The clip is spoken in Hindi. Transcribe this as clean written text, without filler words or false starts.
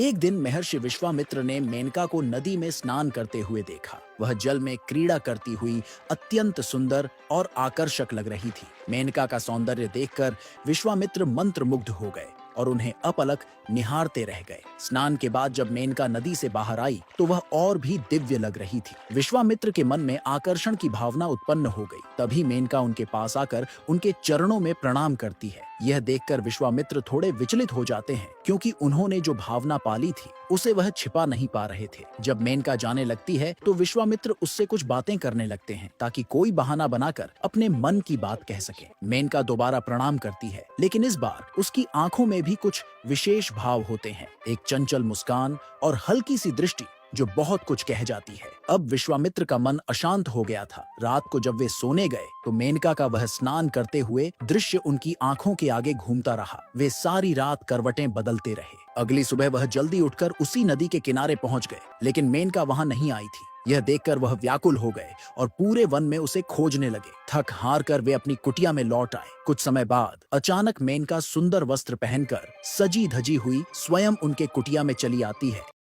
एक दिन महर्षि विश्वामित्र ने मेनका को नदी में स्नान करते हुए देखा। वह जल में क्रीड़ा करती हुई अत्यंत सुंदर और आकर्षक लग रही थी। मेनका का सौंदर्य देखकर विश्वामित्र मंत्रमुग्ध हो गए और उन्हें अपलक निहारते रह गए। स्नान के बाद जब मेनका नदी से बाहर आई तो वह और भी दिव्य लग रही थी। विश्वामित्र के मन में आकर्षण की भावना उत्पन्न हो गई। तभी मेनका उनके पास आकर उनके चरणों में प्रणाम करती है। यह देखकर विश्वामित्र थोड़े विचलित हो जाते हैं, क्योंकि उन्होंने जो भावना पाली थी उसे वह छिपा नहीं पा रहे थे। जब मेनका जाने लगती है तो विश्वामित्र उससे कुछ बातें करने लगते हैं, ताकि कोई बहाना बनाकर अपने मन की बात कह सके। मेनका दोबारा प्रणाम करती है, लेकिन इस बार उसकी आंखों में भी कुछ विशेष भाव होते हैं, एक चंचल मुस्कान और हल्की सी दृष्टि जो बहुत कुछ कह जाती है। अब विश्वामित्र का मन अशांत हो गया था। रात को जब वे सोने गए तो मेनका का वह स्नान करते हुए दृश्य उनकी आंखों के आगे घूमता रहा। वे सारी रात करवटें बदलते रहे। अगली सुबह वह जल्दी उठकर उसी नदी के किनारे पहुंच गए, लेकिन मेनका वहां नहीं आई थी। यह देखकर वह व्याकुल हो गए और पूरे वन में उसे खोजने लगे। थक हार कर वे अपनी कुटिया में लौट आए। कुछ समय बाद अचानक मेनका सुंदर वस्त्र पहनकर सजी धजी हुई स्वयं उनके कुटिया में चली आती है।